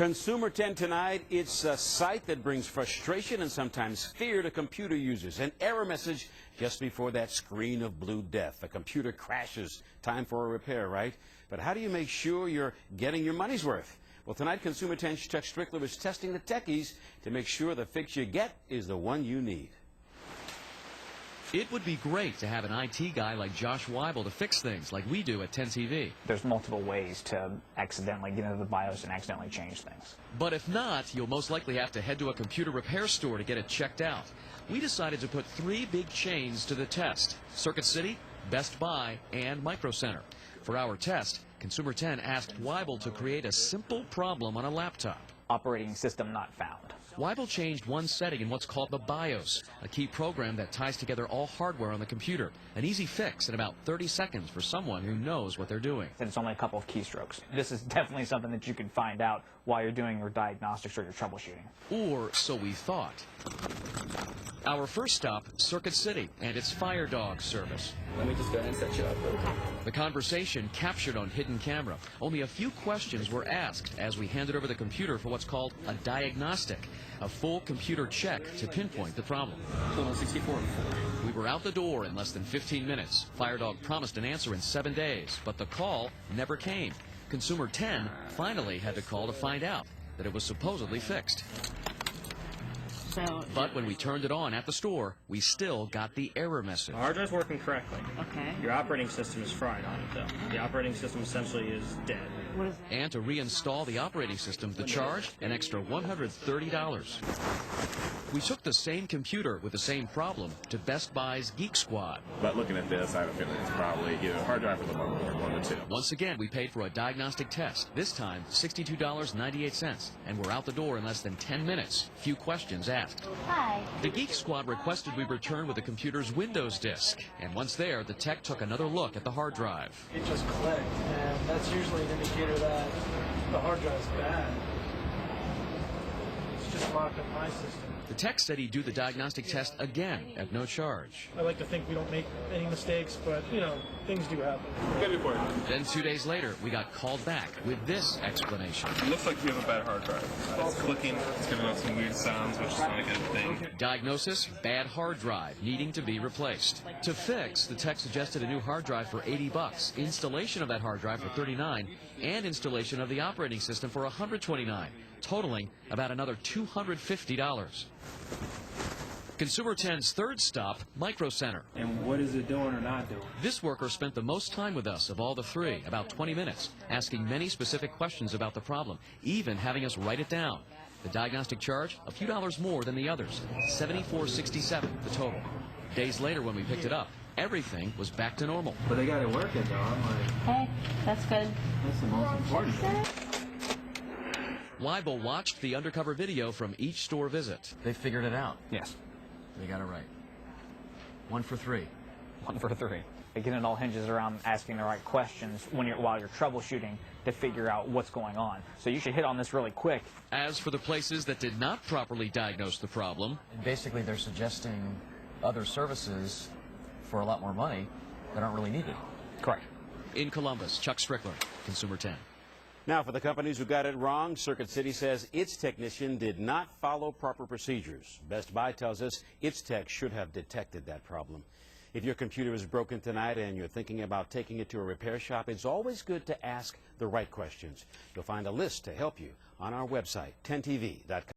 Consumer 10 tonight, it's a site that brings frustration and sometimes fear to computer users. An error message just before that screen of blue death. The computer crashes. Time for a repair, right? But how do you make sure you're getting your money's worth? Well, tonight, Consumer 10's Chuck Strickler is testing the techies to make sure the fix you get is the one you need. It would be great to have an IT guy like Josh Weibel to fix things like we do at 10 TV. There's multiple ways to accidentally get into the BIOS and accidentally change things. But if not, you'll most likely have to head to a computer repair store to get it checked out. We decided to put three big chains to the test: Circuit City, Best Buy, and Micro Center. For our test, Consumer 10 asked Weibel to create a simple problem on a laptop. Operating system not found. Weibel changed one setting in what's called the BIOS, a key program that ties together all hardware on the computer. An easy fix in about 30 seconds for someone who knows what they're doing. And it's only a couple of keystrokes. This is definitely something that you can find out while you're doing your diagnostics or your troubleshooting. Or so we thought. Our first stop, Circuit City and its Fire Dog service. Let me just go ahead and set you up. The conversation captured on hidden camera. Only a few questions were asked as we handed over the computer for what's called a diagnostic, a full computer check to pinpoint the problem. Total 64. We were out the door in less than 15 minutes. Fire Dog promised an answer in 7 days, but the call never came. Consumer 10 finally had to call to find out that it was supposedly fixed. But when we turned it on at the store, we still got the error message. The hard drive's working correctly. Okay. Your operating system is fried on it, though. The operating system essentially is dead. What is that? And to reinstall the operating system, the charge, an extra $130. We took the same computer with the same problem to Best Buy's Geek Squad. But looking at this, I have a feeling it's probably either a hard drive or the one or two. Once again, we paid for a diagnostic test, this time $62.98, and we're out the door in less than 10 minutes. Few questions asked. Hi. The Geek Squad requested we return with the computer's Windows disk, and once there, the tech took another look at the hard drive. It just clicked, and that's usually an indicator that the hard drive's bad. It's just locked up my system. The tech said he'd do the diagnostic test again at no charge. I like to think we don't make any mistakes, but, you know, things do happen. Then 2 days later, we got called back with this explanation. It looks like you have a bad hard drive. It's clicking, it's giving off some weird sounds, which is not a good thing. Diagnosis: bad hard drive, needing to be replaced. To fix, the tech suggested a new hard drive for $80, installation of that hard drive for $39, and installation of the operating system for $129, totaling about another $250. Consumer 10's third stop, Micro Center. And what is it doing or not doing? This worker spent the most time with us of all the three, about 20 minutes, asking many specific questions about the problem, even having us write it down. The diagnostic charge, a few dollars more than the others, $74.67 the total. Days later, when we picked it up, everything was back to normal. But they got it working, though. I'm like, Hey, that's good. that's the most important thing. Weibel watched the Undercover video from each store visit. They figured it out. Yes. They got it right. 1 for 3. 1 for 3. Again, it all hinges around asking the right questions while you're troubleshooting to figure out what's going on. So you should hit on this really quick. As for the places that did not properly diagnose the problem, Basically, they're suggesting other services for a lot more money that aren't really needed. Correct. in Columbus, Chuck Strickler, Consumer 10. Now, for the companies who got it wrong, Circuit City says its technician did not follow proper procedures. Best Buy tells us its tech should have detected that problem. If your computer is broken tonight and you're thinking about taking it to a repair shop, it's always good to ask the right questions. You'll find a list to help you on our website, 10tv.com.